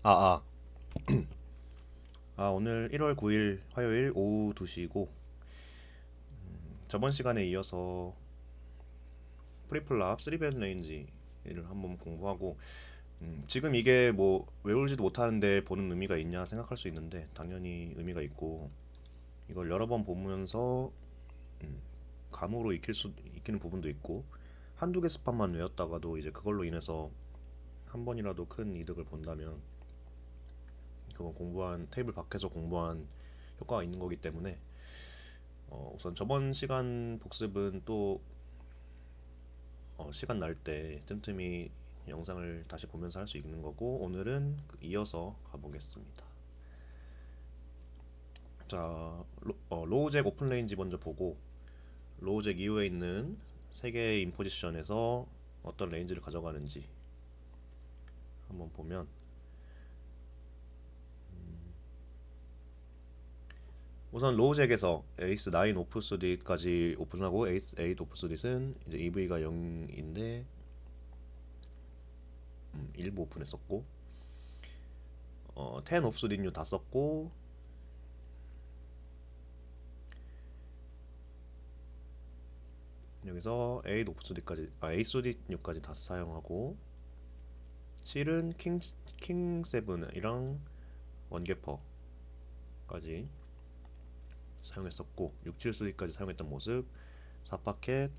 아, 아. 오늘 1월 9일 화요일 오후 2시고, 저번 시간에 이어서 프리플랍 3밴 레인지를 한번 공부하고, 지금 이게 뭐 외울지도 못하는데 보는 의미가 있냐 생각할 수 있는데, 당연히 의미가 있고, 이걸 여러 번 보면서 감으로 익히는 부분도 있고, 한두 개 스팟만 외웠다가도 이제 그걸로 인해서 한 번이라도 큰 이득을 본다면, 그건 공부한, 테이블 밖에서 공부한 효과가 있는 거기 때문에, 우선 저번 시간 복습은 또 시간 날 때 틈틈이 영상을 다시 보면서 할 수 있는 거고, 오늘은 이어서 가보겠습니다. 자, 로우잭 오픈 레인지 먼저 보고, 로우잭 이후에 있는 세 개의 인포지션에서 어떤 레인지를 가져가는지 한번 보면, 우선 로우잭에서 에이스 9 오프스릿까지 오픈하고, 에이스 8 오프스릿은 이제 EV가 0인데 일부 오픈했었고, 10 오프스릿 뉴 다 썼고, 여기서 A 오프스릿까지, A 수릿 6까지 다 사용하고, 실은 킹 7이랑 원개퍼까지 사용했었고, 6, 7 수릿까지 사용했던 모습, 4파켓까지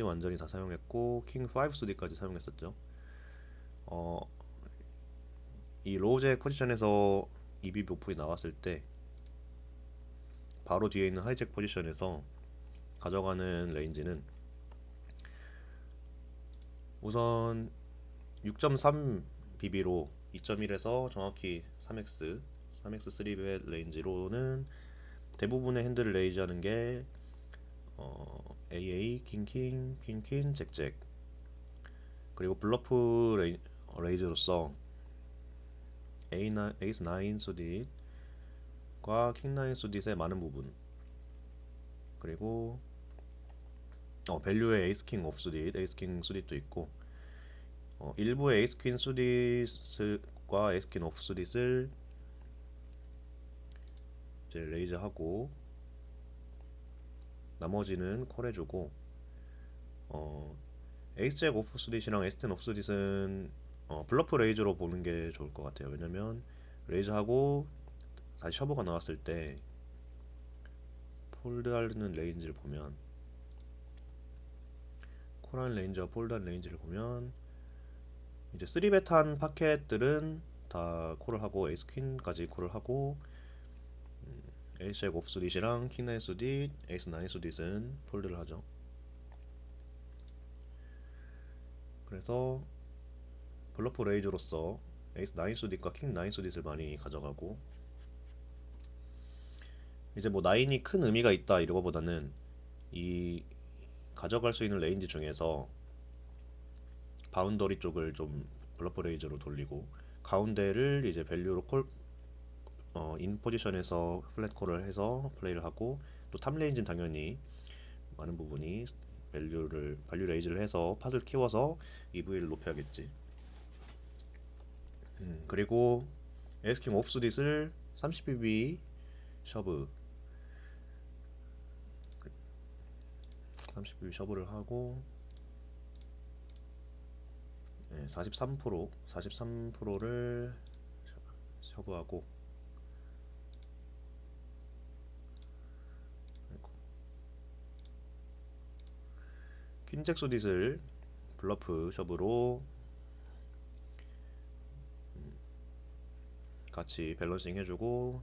완전히 다 사용했고, 킹 5 수릿까지 사용했었죠. 어, 이 로우잭 포지션에서 EBB 오픈이 나왔을 때 바로 뒤에 있는 하이잭 포지션에서 가져가는 레인지는 우선 6.3 BB로 2.1에서 정확히 3X 3X3벳 레인지로는 대부분의 핸들을 레이즈하는 게 AA, 킹킹, 퀸퀸, 잭잭, 그리고 블러프 레이즈로서 에이스 9 수딧과 킹 9 수딧의 많은 부분, 그리고 밸류의 에이스 킹 오프 수딧, 에이스 킹 수딧도 있고, 일부의 에이스 퀸 수딧과 에이스 퀸 오프 수딧을 이제 레이즈하고, 나머지는 콜해주고, 어, 에이스 잭 오프 수딧이랑 에이스 텐 오프 수딧은 블러프 레이즈로 보는 게 좋을 것 같아요. 왜냐면 레이즈하고 다시 셔브가 나왔을 때 폴드하는 레인지를 보면, 콜한 레인지와 폴드한 레인지를 보면, 이제 3베탄 파켓들은 다 콜을 하고, 에이스 퀸까지 콜을 하고, 에이스 잭 오프 수딧이랑 킹 9 수딧, 에이스 9 수딧은 폴드를 하죠. 그래서 블러프 레이즈로서 에이스 9 수딧과 킹 9 수딧을 많이 가져가고, 이제 뭐 9이 큰 의미가 있다 이거보다는 이 가져갈 수 있는 레인지 중에서 바운더리 쪽을 좀 블러프 레이저로 돌리고, 가운데를 이제 밸류로 인 포지션에서 플랫 콜을 해서 플레이를 하고, 또 탑 레인지는 당연히 많은 부분이 밸류 레이즈를 해서 팟을 키워서 EV를 높여야겠지. 그리고 에스킹 오프스릿을 30BB 셔브 30BB 셔브를 하고, 43%를 셔브하고, 퀸잭 수딧을 블러프 셔브로 같이 밸런싱 해주고,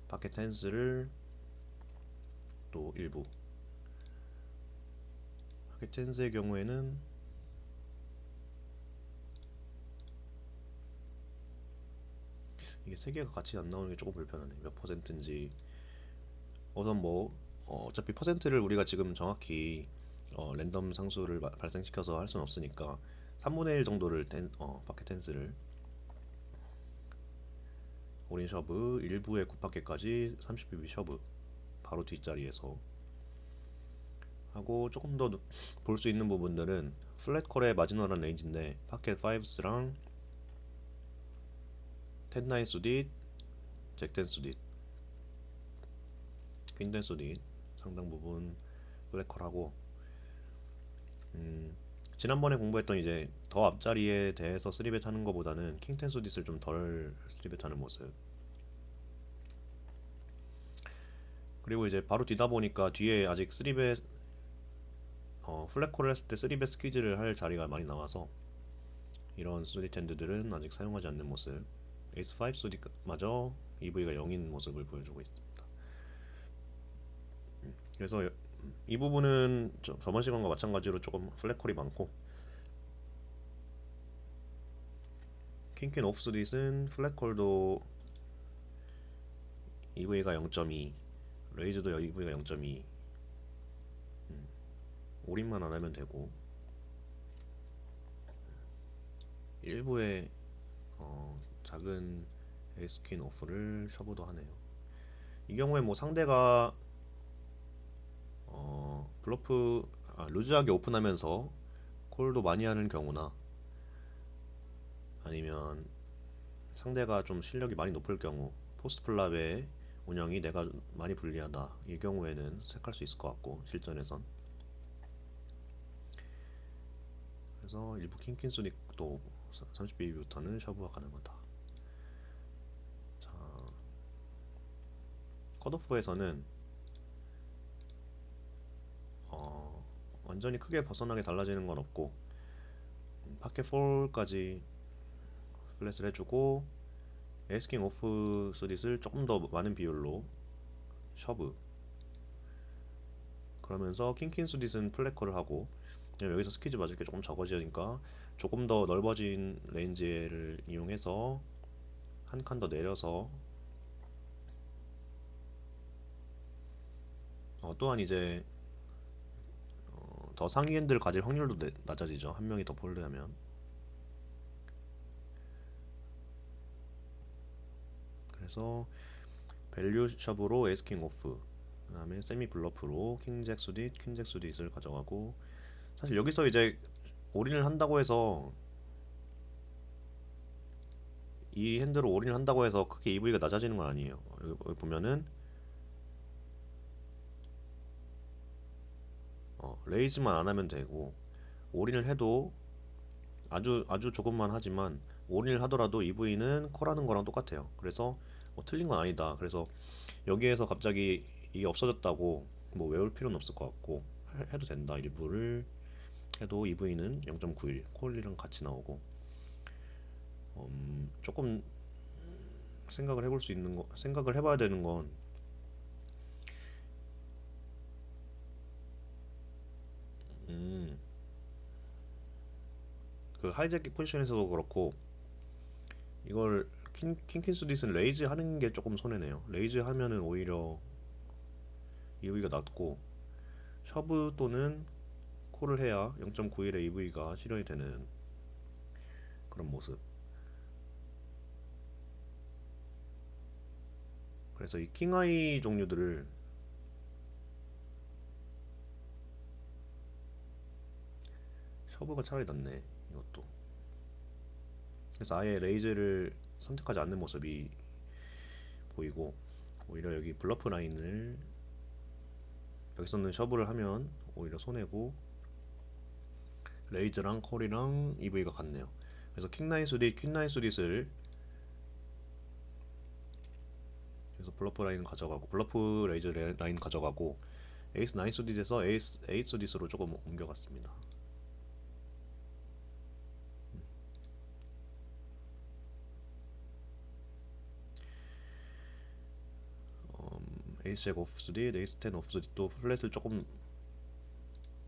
파켓 텐스를 또 일부, 파켓 텐스의 경우에는 이게 세 개가 같이 안 나오는 게 조금 불편하네. 몇 퍼센트인지. 우선 뭐 어차피 퍼센트를 우리가 지금 정확히 랜덤 상수를 발생시켜서 할 수는 없으니까 3분의 1 정도를 파켓 텐스를 올인 셔브, 일부의 9파켓까지 30BB 셔브 바로 뒷자리에서 하고 조금 더 볼 수 있는 부분들은 플랫콜의 마지노란 레인지인데 파켓 5스랑 10-9 수딧, 잭10 수딧, 퀸10 수딧 상당 부분 플랫콜하고 지난번에 공부했던 이제 더 앞자리에 대해서 3벳 하는 것보다는 킹10 수딧을 좀 덜 3벳 하는 모습. 그리고 이제 바로 뒤다 보니까 뒤에 아직 3벳 플랫콜을 했을 때 3벳 스퀴즈를 할 자리가 많이 남아서 이런 수딧 핸드들은 아직 사용하지 않는 모습. 에이스5 수딧마저 EV가 0인 모습을 보여주고 있습니다. 그래서 이 부분은 저번 시간과 마찬가지로 조금 플랫콜이 많고, 킹퀸 오프 수딧은 플랫콜도 EV가 0.2, 레이즈도 EV가 0.2, 올인만 안 하면 되고 일부의 작은 에이스퀸 오프를 쳐보도 하네요. 이 경우에 뭐 상대가 블러프 루즈하게 오픈하면서 콜도 많이 하는 경우나 아니면 상대가 좀 실력이 많이 높을 경우 포스트 플랍의 운영이 내가 많이 불리하다, 이 경우에는 색할 수 있을 것 같고 실전에선. 그래서 일부 킹퀸 수닉도 30BB부터는 셔브가 가능하다. 자, 컷오프에서는 완전히 크게 벗어나게 달라지는 건 없고 파켓 4까지 플랫을 해주고 에이스킹 오프 수릿을 조금 더 많은 비율로 셔브, 그러면서 킹퀸 수릿은 플랫컬을 하고 여기서 스퀴즈 맞을 게 조금 적어지니까 조금 더 넓어진 레인지를 이용해서 한 칸 더 내려서 또한 이제 더 상위 핸드를 가질 확률도 낮아지죠. 한 명이 더 폴드하면. 그래서 밸류 샵으로 에이스킹 오프, 그 다음에 세미 블러프로 킹잭 수딧, 퀸잭 수딧을 가져가고, 사실 여기서 이제 올인을 한다고 해서 이 핸드로 올인을 한다고 해서 크게 EV가 낮아지는 건 아니에요. 여기 보면은 레이즈만 안 하면 되고 올인을 해도 아주 조금만 하지만 올인을 하더라도 EV는 콜하는 거랑 똑같아요. 그래서 뭐 틀린 건 아니다. 그래서 여기에서 갑자기 이게 없어졌다고 뭐 외울 필요는 없을 것 같고 해도 된다. 일부를 해도 EV는 0.91 콜이랑 같이 나오고, 조금 생각을 해볼 수 있는 거, 생각을 해봐야 되는 건 그 하이제킥 포지션에서도 그렇고 이걸 킹퀸 수딧은 레이즈 하는 게 조금 손해네요. 레이즈 하면은 오히려 EV가 낮고 셔브 또는 콜을 해야 0.91의 EV가 실현이 되는 그런 모습. 그래서 이 킹하이 종류들을 셔브가 차라리 낫네, 이것도. 그래서 아예 레이즈를 선택하지 않는 모습이 보이고 오히려 여기 블러프 라인을 여기서는 셔브를 하면 오히려 손해고 레이즈랑 콜이랑 EV가 같네요. 그래서 킹9 수딧, 퀸9 수딧을 그래서 블러프 라인 가져가고 블러프 레이즈 라인 가져가고 에이스 9 수딧에서 에이스 8 수딧으로 조금 옮겨갔습니다. 에이스 잭 오프 수딧, 에이스 10 오프 수딧도 플랫을 조금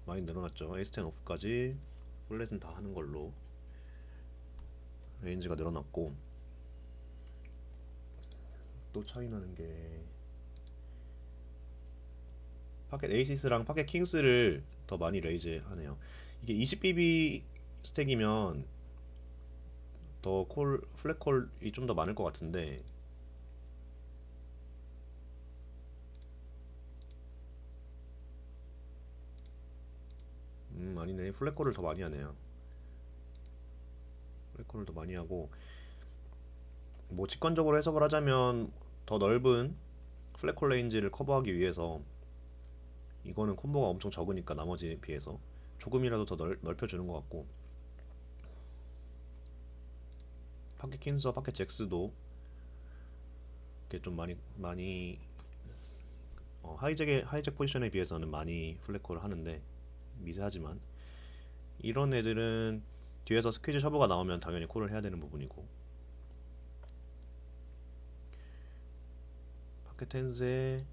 많이 늘어났죠. 에이스 10 오프까지 플랫은 다 하는 걸로 레인지가 늘어났고, 또 차이 나는 게 파켓 에이시스랑 파켓 킹스를 더 많이 레이즈 하네요. 이게 20BB 스택이면 더 콜, 플랫콜이 좀 더 많을 것 같은데 아니네. 플랫콜을 더 많이 하네요. 플랫콜을 더 많이 하고, 뭐 직관적으로 해석을 하자면 더 넓은 플랫콜 레인지를 커버하기 위해서, 이거는 콤보가 엄청 적으니까 나머지에 비해서 조금이라도 더 넓혀주는 것 같고, 파켓 킨스와 파켓 잭스도 이렇게 좀 많이 하이잭 포지션에 비해서는 많이 플랫콜을 하는데, 미세하지만 이런 애들은 뒤에서 스퀴즈 셔브가 나오면 당연히 콜을 해야 되는 부분이고, 파켓 텐스의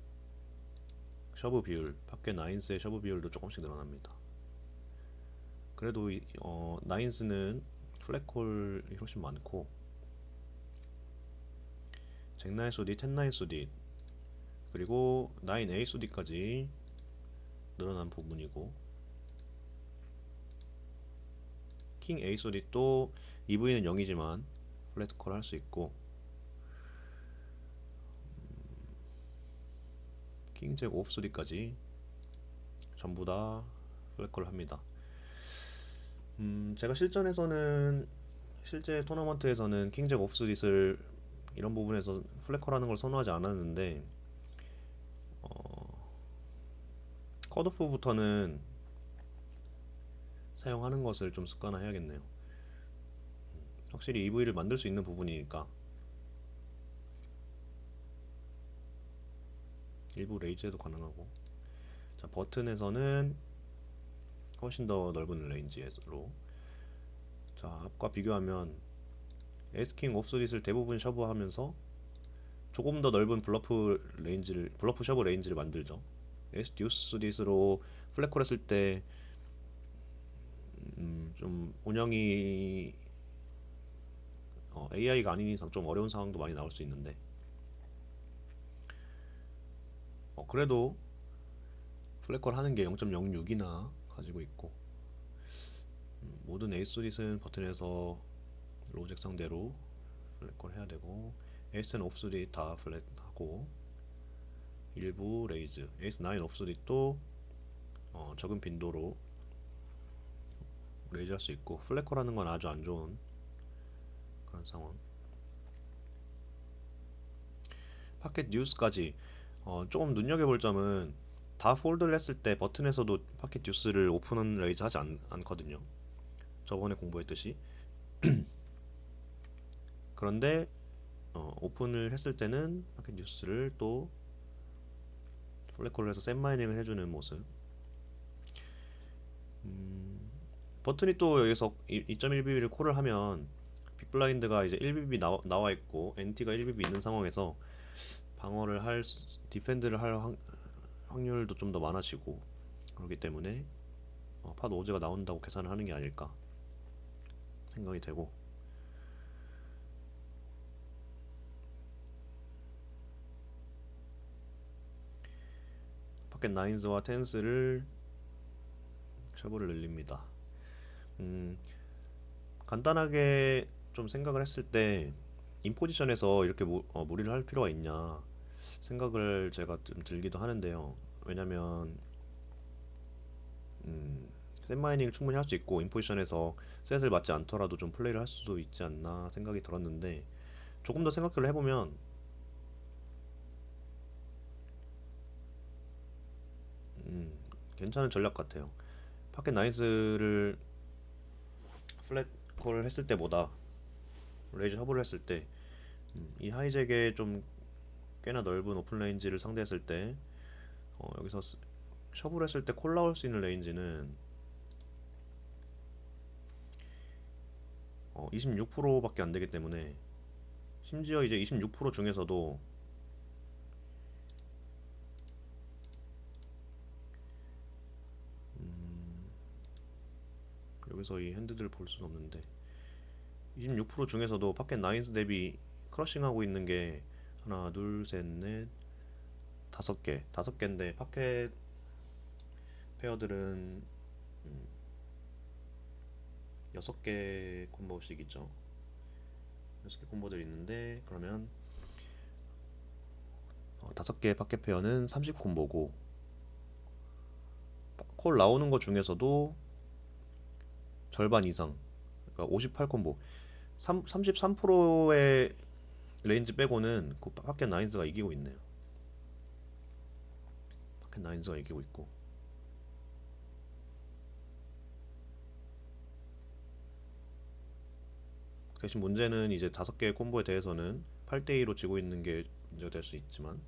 셔브 비율, 파켓 나인스의 셔브 비율도 조금씩 늘어납니다. 그래도 나인스는 플랫콜이 훨씬 많고, 잭9 수디, 10-9 수디, 그리고 9A 수디까지 늘어난 부분이고, 킹 A 수디 또 EV는 0이지만 플랫콜 할 수 있고, 킹잭 오프 수디까지 전부 다 플랫콜을 합니다. 제가 실제 토너먼트에서는 킹잭 오프 수디를 이런 부분에서 플랫콜 하는 걸 선호하지 않았는데, 컷오프부터는 사용하는 것을 좀 습관화해야겠네요. 확실히 EV를 만들 수 있는 부분이니까. 일부 레이즈에도 가능하고. 자, 버튼에서는 훨씬 더 넓은 레인지로. 자, 앞과 비교하면 에스킹 옵스릿을 대부분 셔브하면서 조금 더 넓은 블러프 셔브 레인지를 만들죠. 에스 듀스 릿으로 플랫콜 했을 때 좀 운영이 AI가 아닌 이상 좀 어려운 상황도 많이 나올 수 있는데, 그래도 플랫콜 하는 게 0.06이나 가지고 있고, 모든 에이스 릿은 버튼에서 로잭 상대로 플랫콜 해야 되고, 에이스 10 오프 릿 다 플랫하고, 일부 레이즈, 에이스 9 오프 릿도 적은 빈도로 레이즈 할 수 있고, 플랫콜 하는 건 아주 안 좋은 그런 상황. 파켓 뉴스까지 조금 눈여겨볼 점은, 다 폴드를 했을 때 버튼에서도 파켓 뉴스를 오픈 레이즈 하지 않거든요. 저번에 공부했듯이. 그런데 오픈을 했을 때는 파켓 뉴스를 또 플랫콜을 해서 셋 마이닝을 해주는 모습. 버튼이 또 여기서 2.1BB를 콜을 하면 빅블라인드가 이제 1BB 나와 있고 NT가 1BB 있는 상황에서 디펜드를 할 확률도 좀 더 많아지고, 그렇기 때문에 팟 오즈가 나온다고 계산을 하는 게 아닐까 생각이 되고, 파켓 나인스와 텐스를 셔브를 늘립니다. 간단하게 좀 생각을 했을 때 인포지션에서 이렇게 무리를 할 필요가 있냐 생각을 제가 좀 들기도 하는데요. 왜냐면 셋 마이닝 충분히 할 수 있고, 인포지션에서 셋을 맞지 않더라도 좀 플레이를 할 수도 있지 않나 생각이 들었는데, 조금 더 생각을 해보면 괜찮은 전략 같아요. 파켓 나이스를 플랫 콜을 했을 때보다 레이즈 허브를 했을 때, 이 하이잭에 좀 꽤나 넓은 오픈 레인지를 상대했을 때, 여기서 셔브를 했을 때 콜 나올 수 있는 레인지는 26%밖에 안 되기 때문에, 심지어 이제 26% 중에서도 여기서 이 핸드들을 볼 수는 없는데, 26% 중에서도 파켓 나인스 대비 크러싱하고 있는 게 하나, 둘, 셋, 넷, 다섯 개인데, 파켓 페어들은 6개 콤보씩 있죠. 6개 콤보들이 있는데, 그러면 5개 파켓 페어는 30 콤보고, 콜 나오는 것 중에서도 절반 이상, 그러니까 58 콤보, 33%의 레인지 빼고는 그 파켓 나인스가 이기고 있네요. 파켓 나인스가 이기고 있고, 대신 문제는 이제 5개의 콤보에 대해서는 8대2로 지고 있는 게 문제가 될 수 있지만,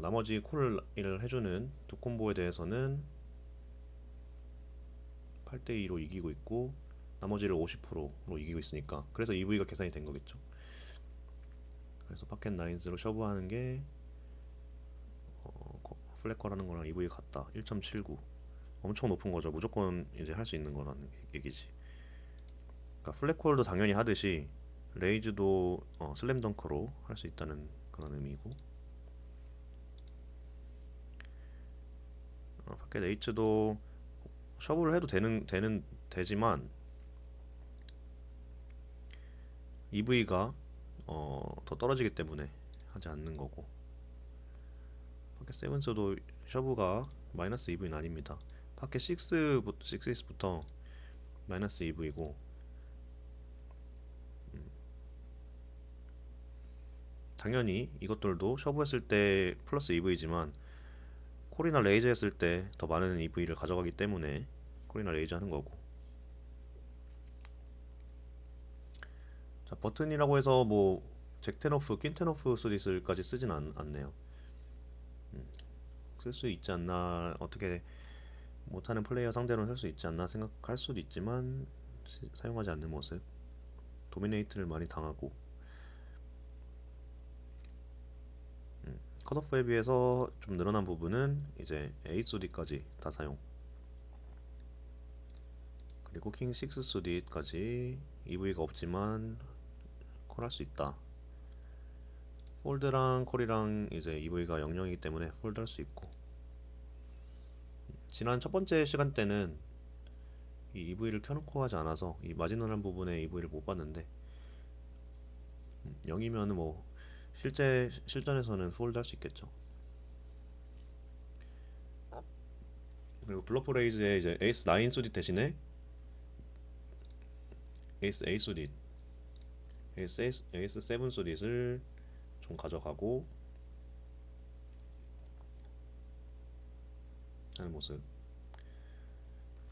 나머지 콜을 해주는 두 콤보에 대해서는 8대2로 이기고 있고, 나머지를 50%로 이기고 있으니까, 그래서 EV가 계산이 된 거겠죠. 그래서 파켓 나인스로 셔브하는 게 플래커라는 거랑 EV 같다. 1.79, 엄청 높은 거죠. 무조건 이제 할 수 있는 거라는 얘기지. 그러니까 플래콜도 당연히 하듯이 레이즈도 슬램덩크로 할 수 있다는 그런 의미고, 파켓 H도 셔브를 해도 되지만 EV가 더 떨어지기 때문에 하지 않는 거고, 파켓 세븐스도 셔브가 마이너스 EV는 아닙니다. 파켓 6부터 마이너스 EV고, 당연히 이것들도 셔브 했을 때 플러스 EV지만 콜이나 레이저 했을 때 더 많은 EV를 가져가기 때문에 콜이나 레이저 하는 거고. 자, 버튼이라고 해서 뭐 잭텐오프, 퀸텐오프 수디스까지 쓰진 않네요. 쓸 수 있지 않나, 어떻게 못하는 플레이어 상대로는 쓸 수 있지 않나 생각할 수도 있지만 사용하지 않는 모습. 도미네이트를 많이 당하고, 컷오프에 비해서 좀 늘어난 부분은 이제 A 수디까지 다 사용, 그리고 킹 6 수디까지 EV가 없지만 콜할 수 있다. 폴드랑 콜이랑 이제 EV가 00이기 때문에 폴드 할 수 있고, 지난 첫 번째 시간 때는 이 EV를 켜놓고 하지 않아서 이 마지노란 부분에 EV를 못 봤는데, 0이면 뭐 실제 실전에서는 폴드 할 수 있겠죠. 그리고 블러프 레이즈에 이제 에이스 9 수디 대신에 에이스 8 수디, 에이스 7 수디를 좀 가져가고 하는 모습.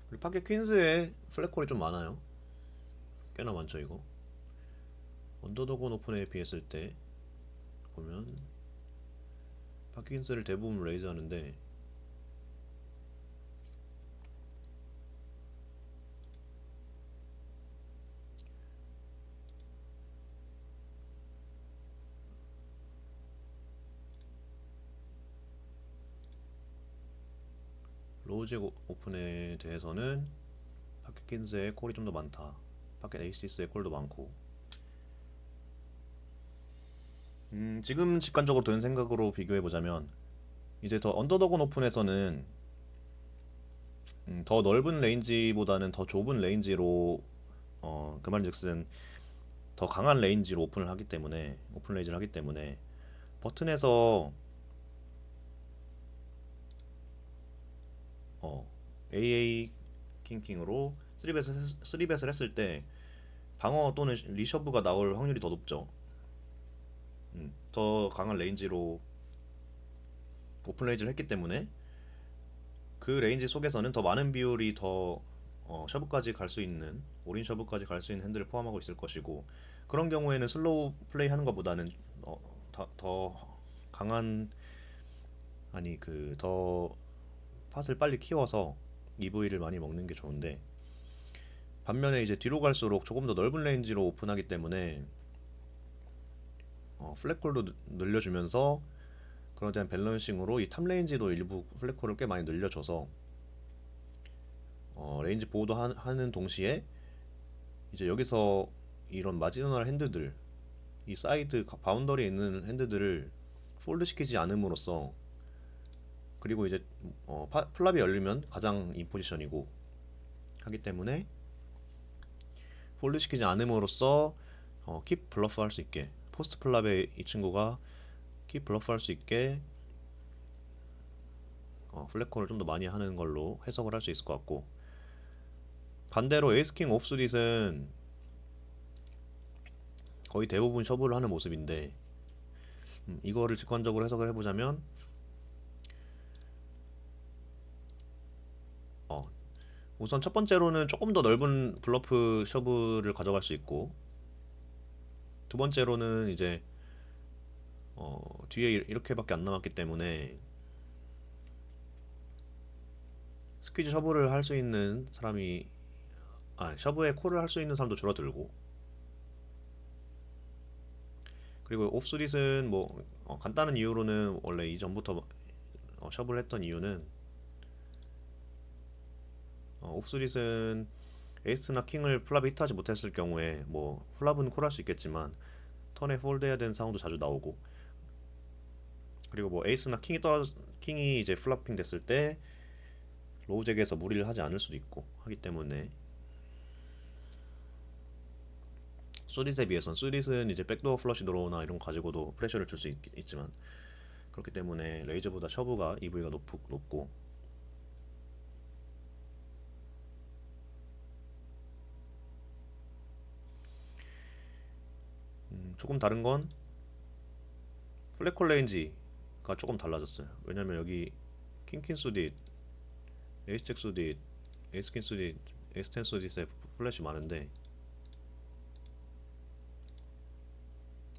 그리고 파켓 퀸즈에 플랫콜이 좀 많아요. 꽤나 많죠 이거. 언더더건 오픈에 비했을 때 보면 파켓 퀸즈를 대부분 레이즈 하는데, 로우잭 오픈에 대해서는 파켓 퀸즈의 콜이 좀 더 많다. 파켓 에이시스의 콜도 많고. 지금 직관적으로 드는 생각으로 비교해보자면, 이제 더 언더더건 오픈에서는 더 넓은 레인지보다는 더 좁은 레인지로, 그 말인즉슨 더 강한 레인지로 오픈 레인지를 하기 때문에 버튼에서 AA 킹킹으로 3벳을 했을 때 방어 또는 리셔브가 나올 확률이 더 높죠. 더 강한 레인지로 오픈 레인지를 했기 때문에 그 레인지 속에서는 더 많은 비율이 더 셔브까지 갈 수 있는, 올인 셔브까지 갈 수 있는 핸들을 포함하고 있을 것이고, 그런 경우에는 슬로우 플레이 하는 것보다는 더 강한, 아니 그 더 팟을 빨리 키워서 EV를 많이 먹는 게 좋은데, 반면에 이제 뒤로 갈수록 조금 더 넓은 레인지로 오픈하기 때문에 플랫콜도 늘려주면서 그런 대한 밸런싱으로 이 탑 레인지도 일부 플랫콜을 꽤 많이 늘려줘서 레인지 보호도 하는 동시에 이제 여기서 이런 마지노널 핸드들, 이 사이드 바운더리에 있는 핸드들을 폴드 시키지 않음으로써, 그리고 이제 플랍이 열리면 가장 인포지션이고 하기 때문에 폴드 시키지 않음으로써 킵 블러프 할 수 있게, 포스트 플랍에 이 친구가 킵 블러프 할 수 있게 플랫콜을 좀 더 많이 하는 걸로 해석을 할 수 있을 것 같고, 반대로 에이스킹 옵스릿은 거의 대부분 셔브를 하는 모습인데, 이거를 직관적으로 해석을 해보자면 어, 우선 첫 번째로는 조금 더 넓은 블러프 셔브를 가져갈 수 있고, 두 번째로는 이제 뒤에 이렇게밖에 안 남았기 때문에 스퀴즈 셔브를 할 수 있는 사람이, 셔브에 콜을 할 수 있는 사람도 줄어들고, 그리고 옵스릿은 뭐 간단한 이유로는 원래 이전부터 셔브를 했던 이유는, 옵스릿은 에이스나 킹을 플랍이 히트하지 못했을 경우에 뭐 플랍은 콜할 수 있겠지만 턴에 폴드해야 되는 상황도 자주 나오고, 그리고 뭐 에이스나 킹이 이제 플라핑 됐을 때 로우잭에서 무리를 하지 않을 수도 있고 하기 때문에, 수릿에 비해선 수릿은 이제 백도어 플러시 드로우나 이런 거 가지고도 프레셔를 줄 수 있지만, 그렇기 때문에 레이저보다 셔브가 EV가 높고, 조금 다른 건 플랫콜 레인지가 조금 달라졌어요. 왜냐면 여기 킹퀸 수딧, 에이스잭 수딧, 에이스퀸 수딧, 에이스텐 수딧에 플랫이 많은데,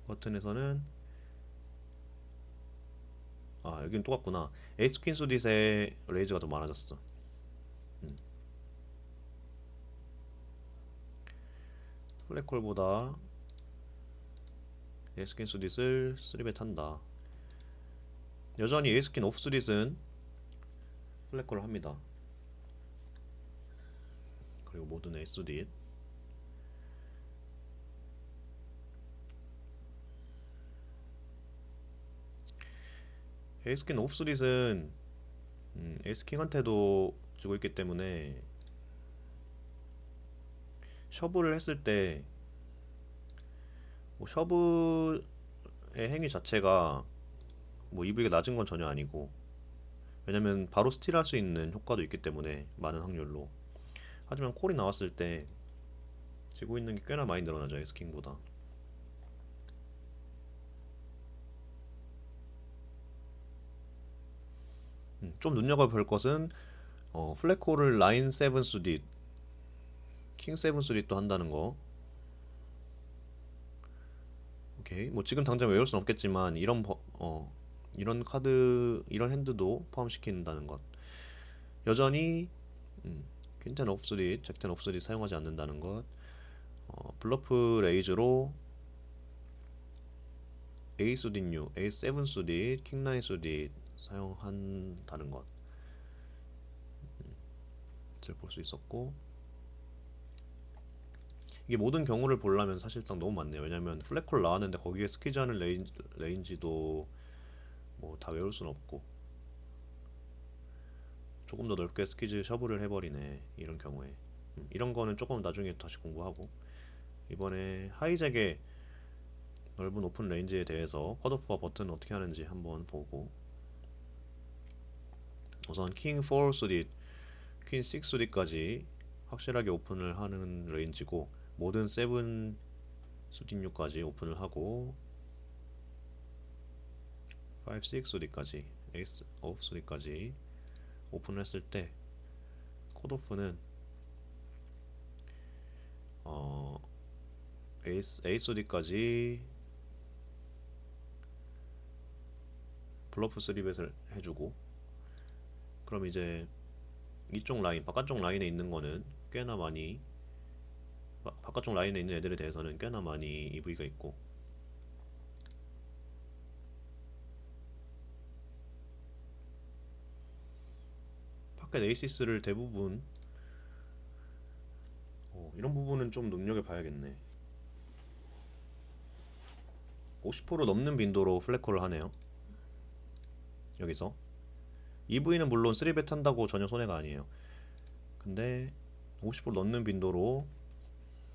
버튼에서는 여긴 똑같구나. 에이스퀸 수딧에 레이즈가 더 많아졌어. 플랫콜보다 에이스퀸 수딧을 3배 한다. 여전히 에이스퀸 오프 수딧은 플랫콜을 합니다. 그리고 모든 에이스 수딧, 에이스퀸 오프 수딧은 에이스킹한테도 주고 있기 때문에 셔브를 했을 때 뭐 셔브의 행위 자체가 뭐 EV가 낮은 건 전혀 아니고, 왜냐면 바로 스틸할 수 있는 효과도 있기 때문에 많은 확률로. 하지만 콜이 나왔을 때 지고 있는 게 꽤나 많이 늘어나죠, 에이스킹보다. 좀 눈여겨볼 것은 플랫콜을 라인 7 수딧, 킹 7 수딧도 한다는 거. 오케이. 뭐 지금 당장 외울 순 없겠지만 이런 카드, 이런 핸드도 포함시킨다는 것. 여전히 퀸텐 오프 수딧, 잭텐 오프 수딧 사용하지 않는다는 것. 블러프 레이즈로 A 수딧 6, A 7 수딧, 킹 9 수딧 사용한다는 것을 볼 수 있었고, 이게 모든 경우를 보려면 사실상 너무 많네요. 왜냐면 플랫콜 나왔는데 거기에 스퀴즈 하는 레인지도 뭐 다 외울 순 없고, 조금 더 넓게 스퀴즈 셔브를 해버리네 이런 경우에. 이런 거는 조금 나중에 다시 공부하고, 이번에 하이잭의 넓은 오픈 레인지에 대해서 컷오프와 버튼 어떻게 하는지 한번 보고, 우선 킹 4 수딧, 퀸 6 수딧까지 확실하게 오픈을 하는 레인지고, 모든 7 수딧 6까지 오픈을 하고, 5, 6 수딧까지, 에이스 오프 수딧까지 오픈을 했을 때 컷오프는 에이스 A 수딧까지 블러프 3벳을 해주고, 그럼 이제 이쪽 라인, 바깥쪽 라인에 있는 거는 꽤나 많이, 바깥쪽 라인에 있는 애들에 대해서는 꽤나 많이 EV가 있고, 파켓 에이시스를 대부분 이런 부분은 좀 눈여겨봐야겠네. 50% 넘는 빈도로 플랫콜을 하네요. 여기서 EV는 물론 3벳 한다고 전혀 손해가 아니에요. 근데 50% 넘는 빈도로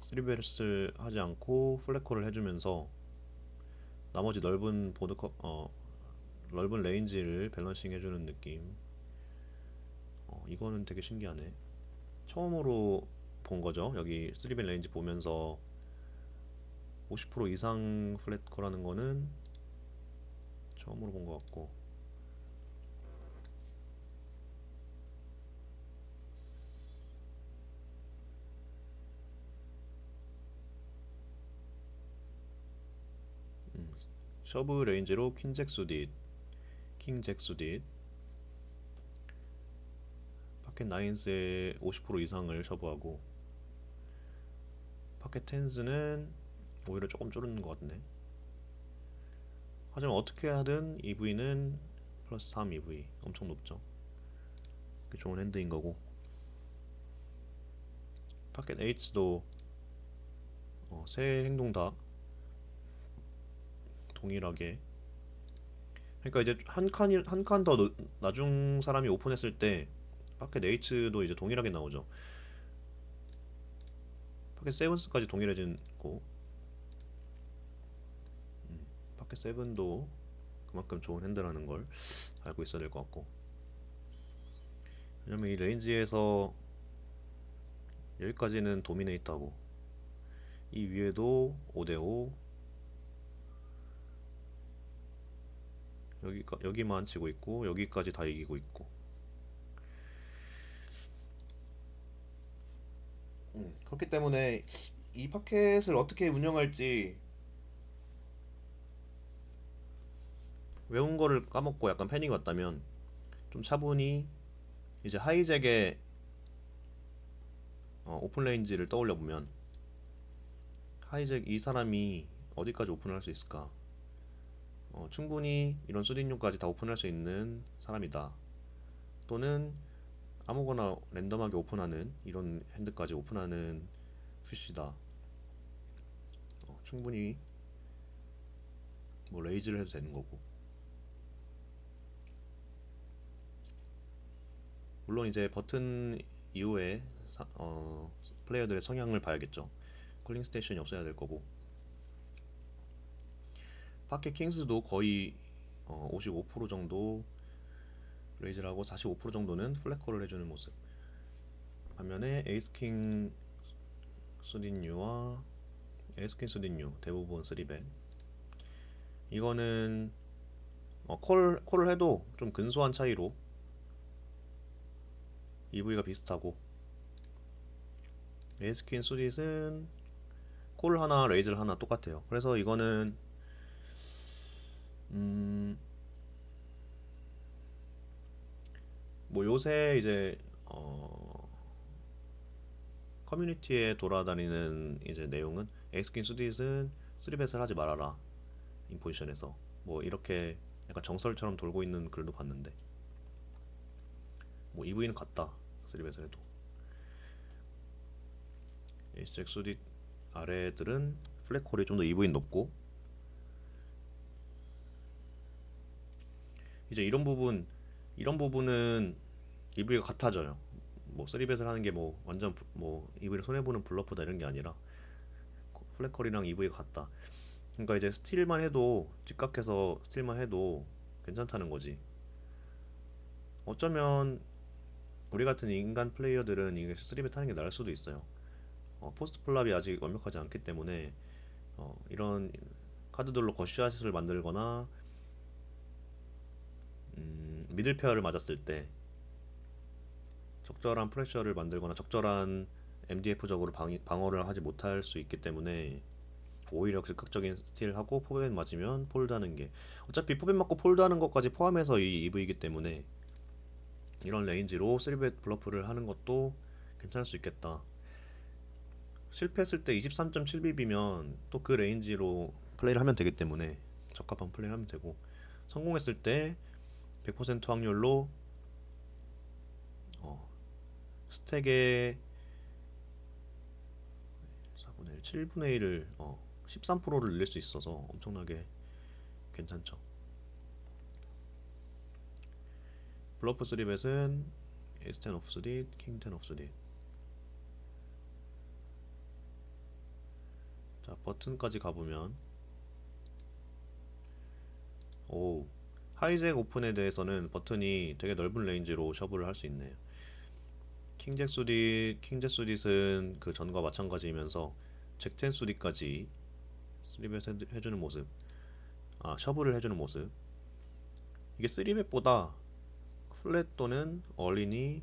3벳을 하지 않고 플랫콜을 해주면서 나머지 넓은 레인지를 밸런싱 해주는 느낌. 이거는 되게 신기하네. 처음으로 본 거죠. 여기 3벤 레인지 보면서 50% 이상 플랫 거라는 거는 처음으로 본 것 같고, 서브 레인지로 퀸잭 수딧, 킹잭 수딧, 파켓 나인스의 50% 이상을 서브하고, 파켓 텐스는 오히려 조금 줄는 것 같네. 하지만 어떻게 하든 EV는 플러스 3 EV 엄청 높죠. 좋은 핸드인 거고, 파켓 8도 세 행동 다 동일하게. 그러니까 이제 한 칸 더 나중 사람이 오픈했을 때 파켓 8도 이제 동일하게 나오죠. 파켓 7까지 동일해진고, 파켓 7도 그만큼 좋은 핸드라는 걸 알고 있어야 될 것 같고, 왜냐면 이 레인지에서 여기까지는 도미네이트하고 이 위에도 5대5, 여기만 치고 있고 여기까지 다 이기고 있고. 그렇기 때문에 이 파켓을 어떻게 운영할지 외운 거를 까먹고 약간 패닉이 왔다면 좀 차분히 이제 하이잭의 오픈 레인지를 떠올려 보면, 하이잭 이 사람이 어디까지 오픈을 할 수 있을까? 충분히 이런 수딩용까지 다 오픈할 수 있는 사람이다. 또는 아무거나 랜덤하게 오픈하는 이런 핸드까지 오픈하는 푸시다. 충분히 뭐 레이즈를 해도 되는 거고. 물론 이제 버튼 이후에 플레이어들의 성향을 봐야겠죠. 쿨링 스테이션이 없어야 될 거고, 파켓 킹스도 거의 55% 정도 레이즈를 하고 45% 정도는 플랫콜을 해주는 모습. 반면에 에이스킹 수딘유와 에이스킹 수딘유 대부분 3 bet, 이거는 콜을 해도 좀 근소한 차이로 EV가 비슷하고, 에이스킹 수딧은 콜 하나 레이즈 하나 똑같아요. 그래서 이거는 뭐 요새 이제 커뮤니티에 돌아다니는 이제 내용은 에이스퀸 수딧은 3벳을 하지 말아라 인포지션에서, 뭐 이렇게 약간 정설처럼 돌고 있는 글도 봤는데, 뭐 EV는 같다 3벳을 해도. 에이스잭 수딧 아래들은 플랫콜이 좀 더 EV 높고, 이제 이런 부분은 EV가 같아져요. 뭐 3벳을 하는 게 뭐 완전 뭐 EV를 손해 보는 블러프다 이런 게 아니라 플랫컬이랑 EV가 같다. 그러니까 이제 스틸만 해도, 직각해서 스틸만 해도 괜찮다는 거지. 어쩌면 우리 같은 인간 플레이어들은 이게 3벳 하는 게 나을 수도 있어요. 포스트 플랍이 아직 완벽하지 않기 때문에 이런 카드들로 거시샷을 만들거나 미들 페어를 맞았을 때 적절한 프레셔를 만들거나 적절한 MDF적으로 방어를 하지 못할 수 있기 때문에 오히려 즉각적인 스틸하고 포벳 맞으면 폴드하는 게, 어차피 포벳 맞고 폴드하는 것까지 포함해서 이 EV이기 때문에 이런 레인지로 3벳 블러프를 하는 것도 괜찮을 수 있겠다. 실패했을 때 23.7빕이면 또 그 레인지로 플레이를 하면 되기 때문에 적합한 플레이를 하면 되고, 성공했을 때 100% 확률로 스택의 4분의 1, 7분의 1을 13%를 늘릴 수 있어서 엄청나게 괜찮죠. 블러프 3벳은 에이스 10 오프 스릿, 킹 10 오프 스릿. 자, 버튼까지 가보면 오, 하이잭 오픈에 대해서는 버튼이 되게 넓은 레인지로 셔브를 할 수 있네요. 킹잭 수딧은 그 전과 마찬가지이면서 잭텐 수딧까지 3벳 해주는 모습, 셔브를 해주는 모습. 이게 3벳보다 플랫 또는 얼린이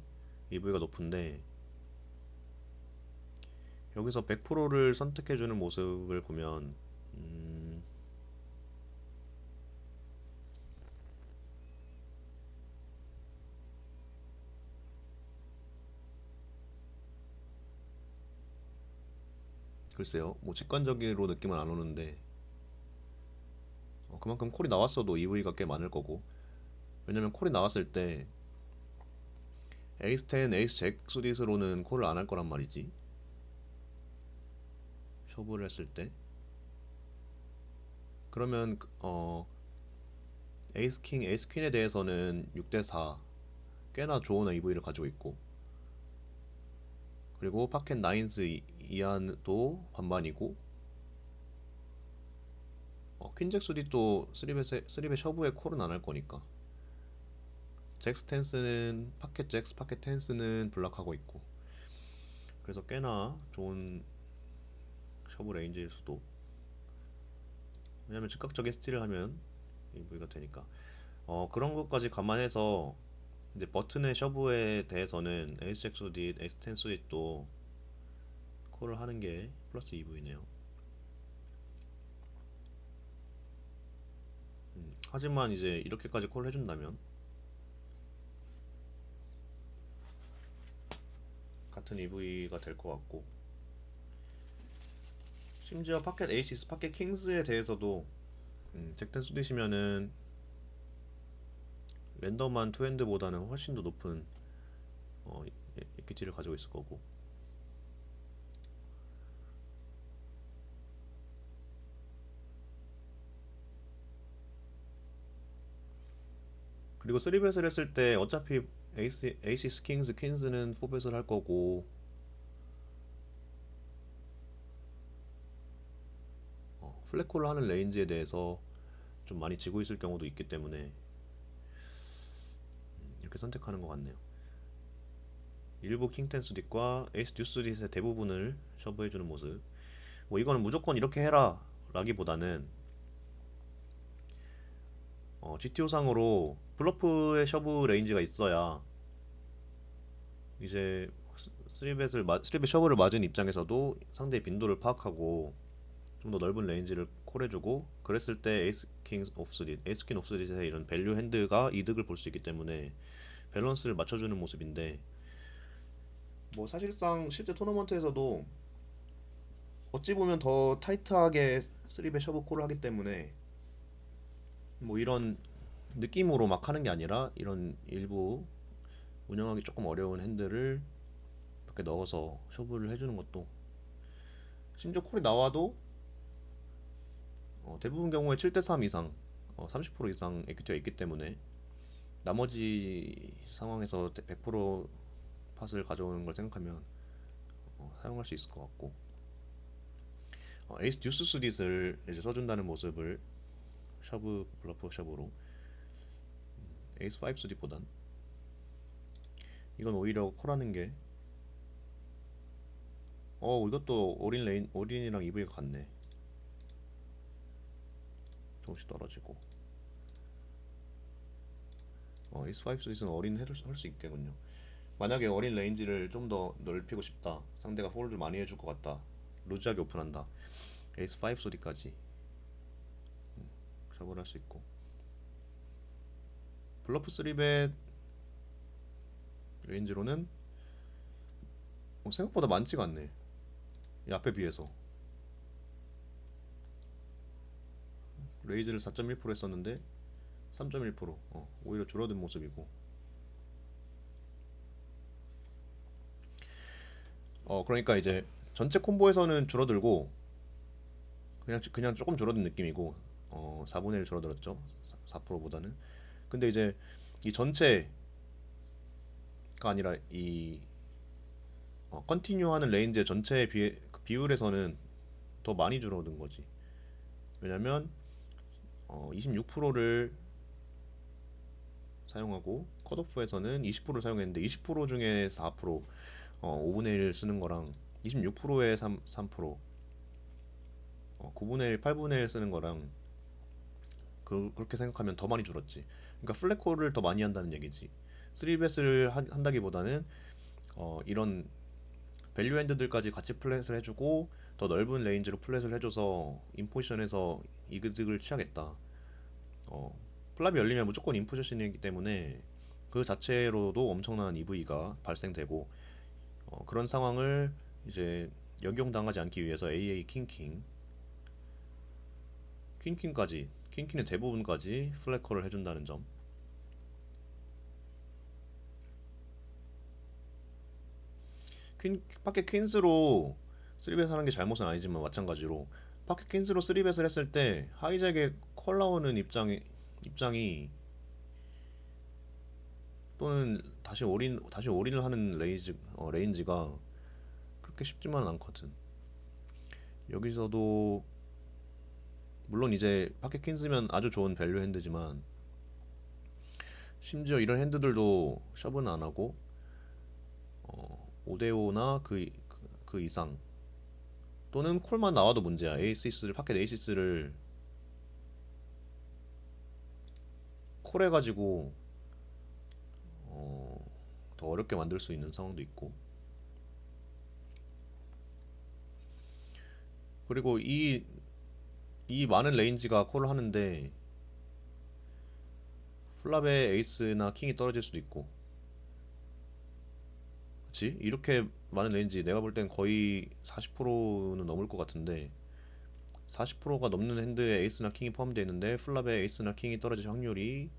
EV가 높은데, 여기서 100%를 선택해주는 모습을 보면 글쎄요, 뭐 직관적으로 느낌은 안 오는데, 그만큼 콜이 나왔어도 EV가 꽤 많을 거고. 왜냐면 콜이 나왔을 때 에이스 10, 에이스 잭 수딧으로는 콜을 안 할 거란 말이지. 쇼부를 했을 때. 그러면 에이스 킹, 에이스 퀸에 대해서는 6대4 꽤나 좋은 EV를 가지고 있고, 그리고 파켓 나인스 이하도 반반이고, 퀸잭 수dit도 3벳 셔브에 콜은 안 할 거니까. 잭 스탠스는 파켓 잭스, 파켓 텐스는 블락하고 있고, 그래서 꽤나 좋은 셔브 레인지일 수도. 왜냐면 즉각적인 스틸을 하면 EV가 되니까. 그런 것까지 감안해서 이제 버튼의 셔브에 대해서는 에이스 잭 수딧, 에이스 텐 수dit도 콜을 하는 게 플러스 EV네요. 하지만 이제 이렇게까지 콜 해준다면 같은 EV가 될 것 같고, 심지어 파켓 에이시스, 파켓 킹스에 대해서도 잭텐 수디시면은 랜덤한 투핸드보다는 훨씬 더 높은 에퀴티를 가지고 있을 거고. 그리고 3벳을 했을 때 어차피 에이시스, 킹스, 퀸스는 4벳을 할 거고, 플랫콜을 하는 레인지에 대해서 좀 많이 지고 있을 경우도 있기 때문에 이렇게 선택하는 것 같네요. 일부 킹텐 수딧과 에이스 듀스 수딧의 대부분을 셔브해주는 모습. 뭐 이거는 무조건 이렇게 해라 라기보다는 GTO상으로 블러프의 셔브 레인지가 있어야 이제 3벳 셔브를 맞은 입장에서도 상대의 빈도를 파악하고 좀 더 넓은 레인지를 콜해주고, 그랬을 때 에이스 킹 오프 스릿, 에이스 퀸 오프 스릿의 이런 밸류 핸드가 이득을 볼 수 있기 때문에 밸런스를 맞춰주는 모습인데, 뭐 사실상 실제 토너먼트에서도 어찌 보면 더 타이트하게 3배 셔브 콜을 하기 때문에 뭐 이런 느낌으로 막 하는 게 아니라 이런 일부 운영하기 조금 어려운 핸들을 이렇게 넣어서 셔브를 해주는 것도, 심지어 콜이 나와도 대부분 경우에 7대3 이상, 30% 이상 에퀴티가 있기 때문에 나머지 상황에서 100% 팟을 가져오는 걸 생각하면 사용할 수 있을 것 같고, 에이스 듀스 수딧을 이제 써준다는 모습을 셔브 블러프 셔브로 에이스 5 수딧보단 이건 오히려 콜하는 게 이것도 오린이랑 EV가 같네. 조금씩 떨어지고, 에이스 5 수딧은 어린 할 수 있겠군요. 만약에 어린 레인지를 좀 더 넓히고 싶다, 상대가 홀을 많이 해줄 것 같다, 루즈하게 오픈한다, 에이스 5 수디까지 셔브를 할 수 있고. 블러프 3벳 레인지로는 생각보다 많지가 않네, 이 앞에 비해서. 레이즈를 4.1% 했었는데 3.1%, 오히려 줄어든 모습이고. 그러니까 이제 전체 콤보에서는 줄어들고 그냥 조금 줄어든 느낌이고, 4분의 1 줄어들었죠, 4%보다는. 근데 이제 이 전체가 아니라 이 컨티뉴하는 레인지의 전체에 비해 그 비율에서는 더 많이 줄어든 거지. 왜냐면 26%를 사용하고 컷오프에서는 20%를 사용했는데 20% 중에 4% 5분의 1 쓰는 거랑 26%에 3% 9분의 1 8분의 1 쓰는 거랑 그렇게 생각하면 더 많이 줄었지. 그러니까 플랫콜을 더 많이 한다는 얘기지. 3벳을 한다기보다는 이런 밸류 핸드들까지 같이 플랫을 해주고 더 넓은 레인지로 플랫을 해줘서 인포지션에서 이득을 취하겠다. 플랍이 열리면 무조건 인포지션이기 때문에 그 자체로도 엄청난 EV가 발생되고 그런 상황을 이제 역용당하지 않기 위해서 AA 퀸퀸은 대부분까지 플래커를 해준다는 점. 파켓 퀸스로 3벳 하는 게 잘못은 아니지만 마찬가지로 파켓 퀸스로 3벳을 했을 때 하이잭에 콜 나오는 입장이 또는 다시 올인을 하는 레인지가 그렇게 쉽지만은 않거든. 여기서도 물론 이제 파켓 퀸스면 아주 좋은 밸류 핸드지만 심지어 이런 핸드들도 셔브는 안 하고 5대5나 그 이상 또는 콜만 나와도 문제야. 파켓 에이시스를 콜해가지고 더 어렵게 만들 수 있는 상황도 있고. 그리고 이 많은 레인지가 콜을 하는데 플랍에 에이스나 킹이 떨어질 수도 있고. 그치? 이렇게 많은 레인지 내가 볼 땐 거의 40%는 넘을 것 같은데 40%가 넘는 핸드에 에이스나 킹이 포함되어 있는데 플랍에 에이스나 킹이 떨어질 확률이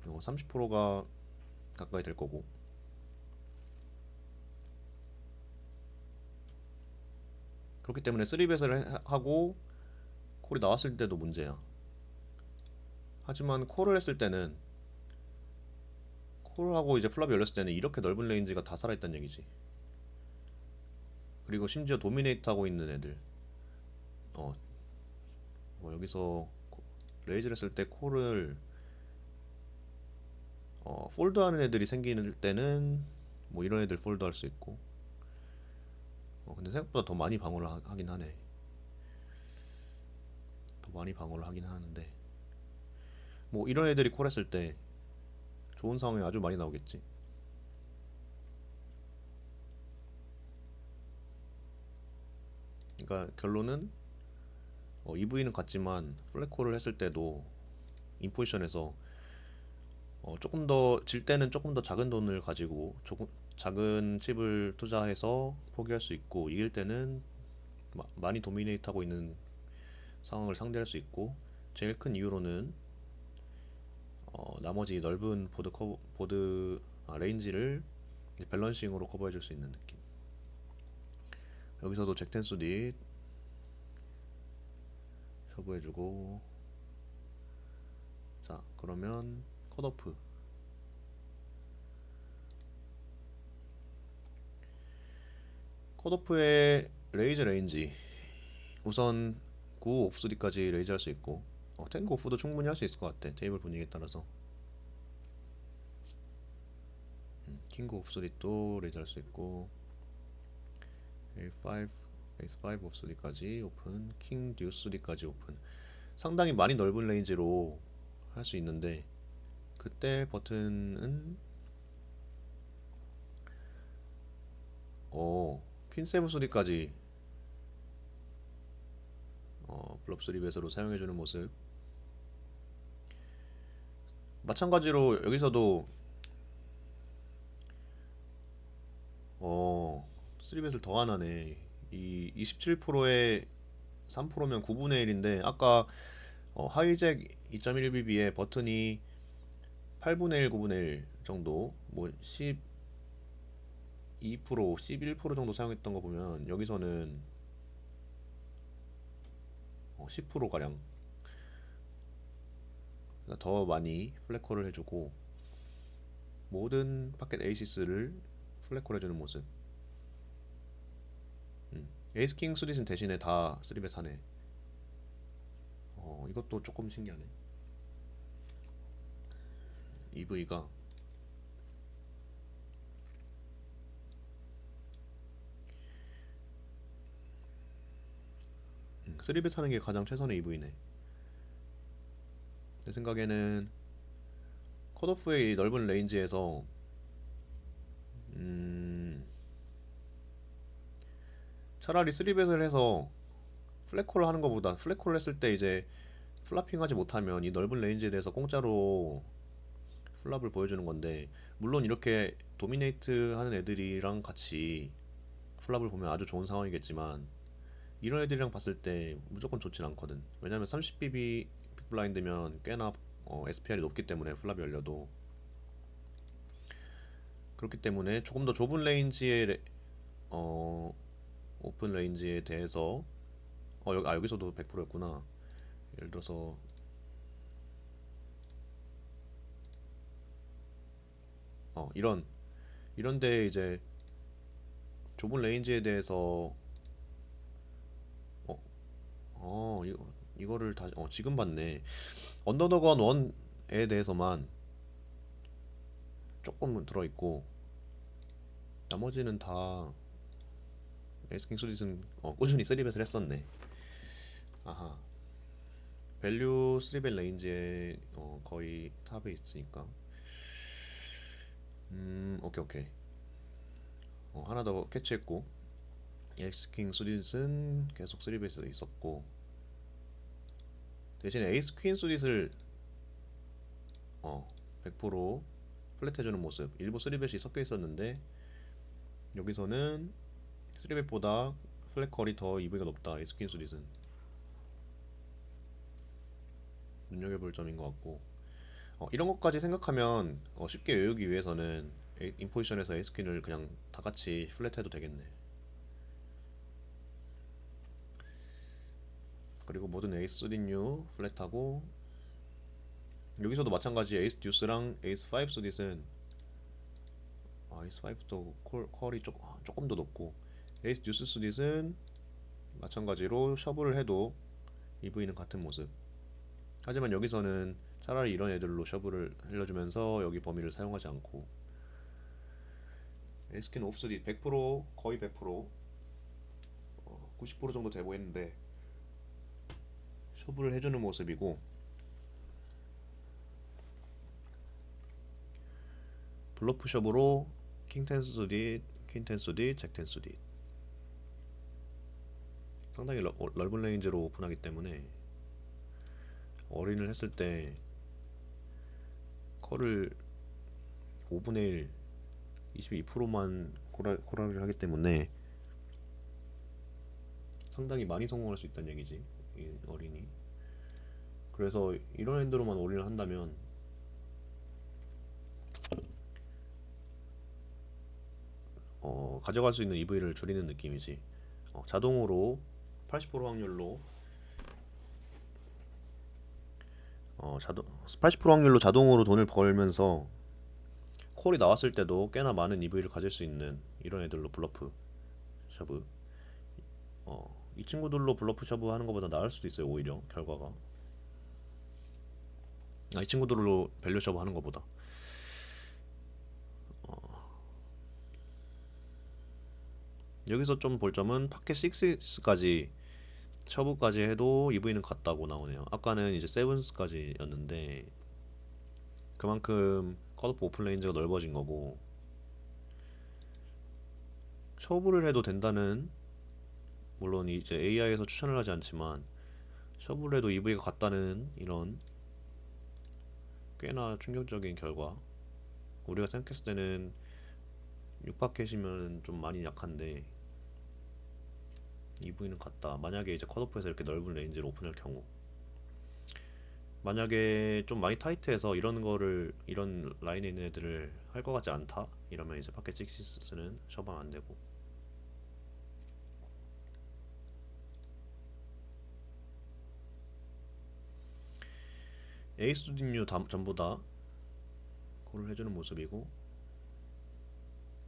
30%가 가까이 될 거고. 그렇기 때문에 3벳을 하고 콜이 나왔을 때도 문제야. 하지만 콜을 했을 때는 콜하고 이제 플랍이 열렸을 때는 이렇게 넓은 레인지가 다 살아있다는 얘기지. 그리고 심지어 도미네이트 하고 있는 애들 어, 여기서 레이즈를 했을 때 콜을 폴드하는 애들이 생기는 때는 뭐 이런 애들 폴드할 수 있고. 근데 생각보다 더 많이 방어를 하긴 하네. 더 많이 방어를 하긴 하는데 뭐 이런 애들이 콜했을 때 좋은 상황이 아주 많이 나오겠지. 그러니까 결론은 EV는 같지만 플랫콜을 했을 때도 인포지션에서 조금 더 질 때는 조금 더 작은 돈을 가지고 조금 작은 칩을 투자해서 포기할 수 있고 이길 때는 많이 도미네이트하고 있는 상황을 상대할 수 있고 제일 큰 이유로는 나머지 넓은 레인지를 밸런싱으로 커버해 줄 수 있는 느낌. 여기서도 잭텐수디 서브해주고. 자 그러면 컷오프. 컷오프의 레이즈 레인지 우선 9 옵수디까지 레이즈 할 수 있고 10 오프도 충분히 할 수 있을 것 같아. 테이블 분위기에 따라서. 킹 옵수디도 레이즈 할 수 있고 A5 에이스5 옵수디까지 오픈. 킹 듀스디까지 오픈. 상당히 많이 넓은 레인지로 할 수 있는데 그때 버튼은 퀸 세븐 수디까지 블럽 3벳으로 사용해주는 모습. 마찬가지로 여기서도 3벳을 더 하나네. 이 27%에 3%면 9분의 1인데 아까 하이잭 2.1BB에 버튼이 8분의 1, 9분의 1 정도 뭐 12%, 11% 정도 사용했던 거 보면 여기서는 10%가량 더 많이 플랫콜을 해주고 모든 파켓 에이시스를 플랫콜 해주는 모습. 에이스 킹 수리슨 대신에 다 3벳 하네. 이것도 조금 신기하네. EV가 쓰리벳 하는 게 가장 최선의 EV네. 내 생각에는 컷오프의 넓은 레인지에서 차라리 쓰리벳을 해서 플랫콜 하는 것보다, 플랫콜 했을 때 이제 플라핑하지 못하면 이 넓은 레인지에 대해서 공짜로 플랍을 보여주는 건데, 물론 이렇게 도미네이트 하는 애들이랑 같이 플랍을 보면 아주 좋은 상황이겠지만 이런 애들이랑 봤을 때 무조건 좋진 않거든. 왜냐면 30BB 빅블라인드면 꽤나 SPR이 높기 때문에 플랍이 열려도. 그렇기 때문에 조금 더 좁은 레인지의 오픈 레인지에 대해서 여기서도 100%였구나. 예를 들어서 이런데 이제 좁은 레인지에 대해서 어, 이거를 다시 지금 봤네. 언더더건 1에 대해서만 조금 들어있고 나머지는 다 에이스킹 수짓은 꾸준히 쓰리벳을 했었네. 아하. 밸류 3벳 레인지에 거의 탑에 있으니까 오케이 오케이. 하나 더 캐치했고, 에이스킹 수짓은 계속 쓰리벳에 있었고, 대신에 에이스 퀸 수짓을 100% 플랫해주는 모습. 일부 쓰리벳이 섞여 있었는데 여기서는 쓰리벳보다 플랫 컬이 더 EV가 높다. 에이스 퀸 수짓은 눈여겨볼 점인 것 같고, 이런 것까지 생각하면 쉽게 외우기 위해서는 인포지션에서 에이스 퀸을 그냥 다 같이 플랫해도 되겠네. 그리고 모든 에이스 수디뉴 플랫하고, 여기서도 마찬가지 에이스 듀스랑 에이스 5 수딧은 에이스 5도 컬이 조금 더 높고, 에이스 듀스 수딧은 마찬가지로 셔브를 해도 EV는 같은 모습. 하지만 여기서는 차라리 이런 애들로 셔브를 흘려주면서 여기 범위를 사용하지 않고, 에이스킨 오프 수딧 100% 거의 100% 90% 정도 돼 보이는데 셔브를 해주는 모습이고, 블러프 숍으로 킹10 수딧, 퀸10 수딧, 잭10 수딧. 상당히 넓은 레인지로 오픈하기 때문에 어린을 했을 때 컬을 5분의 1, 22%만 고라를 하기 때문에 상당히 많이 성공할 수 있다는 얘기지, 이 어린이. 그래서 이런 핸드로만 어린을 한다면 가져갈 수 있는 EV를 줄이는 느낌이지. 자동으로 80% 확률로 80% 확률로 자동으로 돈을 벌면서 콜이 나왔을 때도 꽤나 많은 EV를 가질 수 있는 이런 애들로 블러프 셔브. 이 친구들로 블러프 셔브 하는 것보다 나을 수도 있어요, 오히려 결과가. 이 친구들로 밸류 셔브 하는 것보다. 여기서 좀 볼 점은 파켓 6까지 셔브까지 해도 EV는 같다고 나오네요. 아까는 이제 7까지였는데 그만큼 컷오프 오픈 레인지가 넓어진 거고, 셔브를 해도 된다는, 물론 이제 AI에서 추천을 하지 않지만 셔브를 해도 EV가 같다는 이런 꽤나 충격적인 결과. 우리가 생각했을 때는 6파켓이면 좀 많이 약한데 EV는 같다. 만약에 이제 컷오프에서 이렇게 넓은 레인지를 오픈할 경우, 만약에 좀 많이 타이트해서 이런 라인에 있는 애들을 할 것 같지 않다 이러면 이제 파켓 6는 셔방 안 되고. 에이스 수딩류 전부 다 콜을 해주는 모습이고,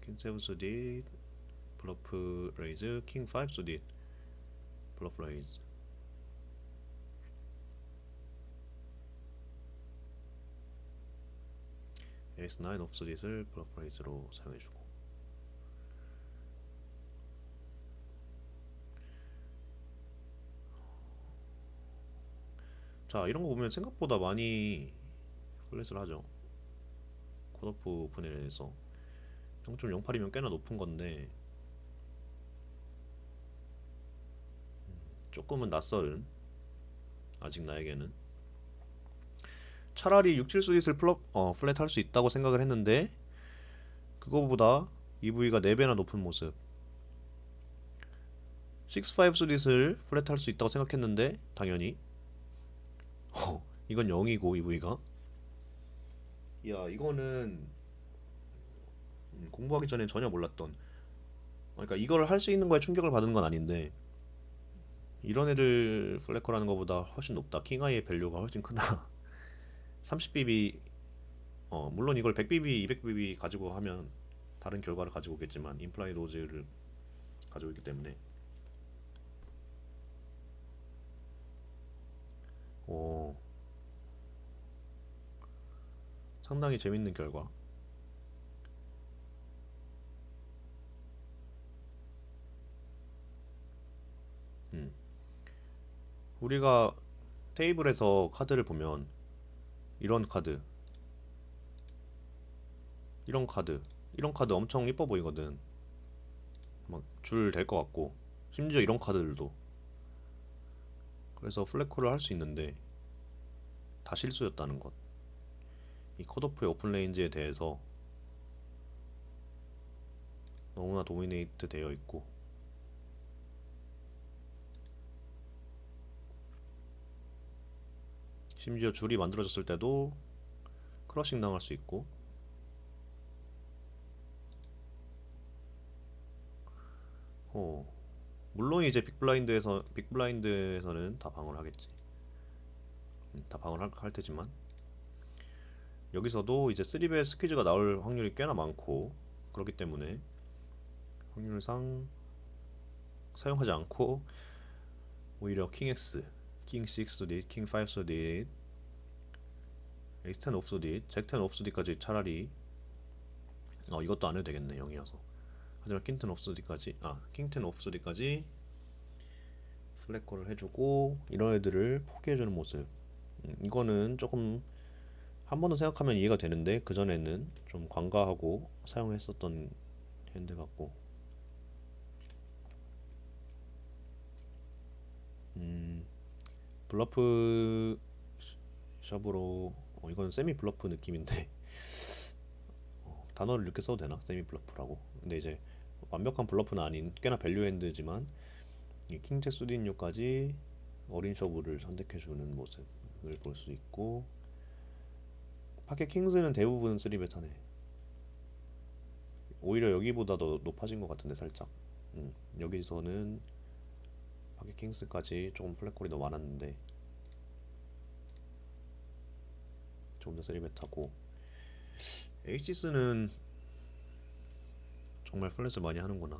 킹7 수딧, 블러프 레이즈, 킹5 수딧, 블러프 레이즈. 에이스 9 오프스릿을 블러프 레이즈로 사용해주고. 자, 이런 거 보면 생각보다 많이 플랫을 하죠. 컷오프 오픈에서 0.08이면 꽤나 높은 건데 조금은 낯설은, 아직 나에게는. 차라리 6, 7 스윗을 플랫 할 수 있다고 생각을 했는데 그거보다 EV가 4배나 높은 모습. 6, 5 스윗을 플랫 할 수 있다고 생각했는데 당연히 이건 0이고 EV가. 야, 이거는 공부하기 전에 전혀 몰랐던, 그러니까 이걸 할 수 있는 거에 충격을 받은 건 아닌데 이런 애들 플래커라는 것보다 훨씬 높다. 킹아이의 밸류가 훨씬 크다. 30BB, 물론 이걸 100BB, 200BB 가지고 하면 다른 결과를 가지고 오겠지만 임플라이드 오즈를 가지고 있기 때문에. 오, 상당히 재밌는 결과. 음. 우리가 테이블에서 카드를 보면 이런 카드, 이런 카드, 이런 카드 엄청 이뻐 보이거든. 막 줄 될 것 같고, 심지어 이런 카드들도. 그래서 플래코를 할 수 있는데 다 실수였다는 것. 이 컷오프의 오픈 레인지에 대해서 너무나 도미네이트 되어 있고, 심지어 줄이 만들어졌을 때도 크러싱 당할 수 있고. 어, 물론 이제 빅블라인드에서는 다 방어를 하겠지. 다 방어를 할 테지만 여기서도 이제 3배 스퀴즈가 나올 확률이 꽤나 많고, 그렇기 때문에 확률상 사용하지 않고 오히려 킹 X, 킹 6 수딧, 킹 5 수딧, 에이스 10 오프 수딧, 잭 10 오프 수딧까지 차라리, 이것도 안 해도 되겠네 0이어서. 하지만 킹 10 오프 수딧까지, 킹 10 오프 수딧까지 플랫콜을 해주고 이런 애들을 포기해주는 모습. 이거는 조금 한 번은 생각하면 이해가 되는데 그전에는 좀 관가하고 사용했었던 핸드 같고. 블러프 샵으로, 이건 세미 블러프 느낌인데 단어를 이렇게 써도 되나? 세미 블러프라고. 근데 이제 완벽한 블러프는 아닌 꽤나 밸류 핸드지만 이 킹잭 수딘요까지 어린 쇼부를 선택해주는 모습을 볼 수 있고. 파켓 킹스는 대부분 3베타네. 오히려 여기보다 더 높아진 것 같은데 살짝. 여기서는 파켓 킹스까지 조금 플랫콜이 더 많았는데 조금 더 3베타고. 에이시스는 정말 플랫을 많이 하는구나.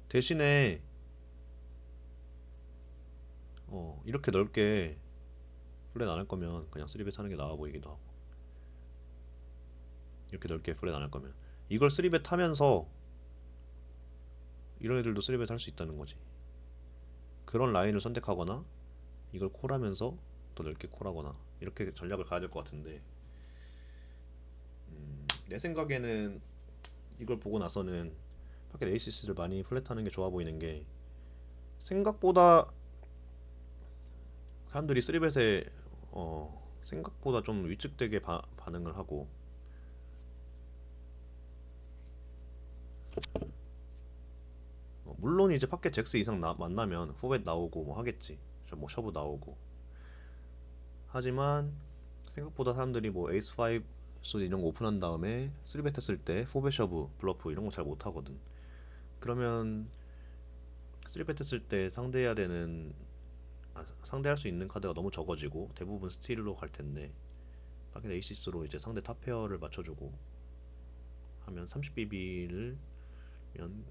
대신에 이렇게 넓게 플랫 안 할 거면 그냥 3베타 하는 게 나아 보이기도 하고. 이렇게 넓게 플랫 안 할 거면 이걸 3베타 하면서 이런 애들도 3베타 할 수 있다는 거지. 그런 라인을 선택하거나 이걸 콜하면서 더 넓게 콜하거나 이렇게 전략을 가야 될 것 같은데, 내 생각에는 이걸 보고 나서는 파켓 에이시스를 많이 플랫하는 게 좋아 보이는 게, 생각보다 사람들이 3벳에 생각보다 좀 위축되게 반응을 하고. 물론 이제 파켓 잭스 이상 만나면 4벳 나오고 뭐 하겠지. 뭐 셔브 나오고. 하지만 생각보다 사람들이 뭐 에이스 5 수지 이런 거 오픈한 다음에 3벳 했을 때 4벳 셔브 블러프 이런 거 잘 못하거든. 그러면 3벳 했을 때 상대할 수 있는 카드가 너무 적어지고 대부분 스틸로 갈 텐데, 파켓 에이시스로 이제 상대 탑 페어를 맞춰주고 하면 30BB를 면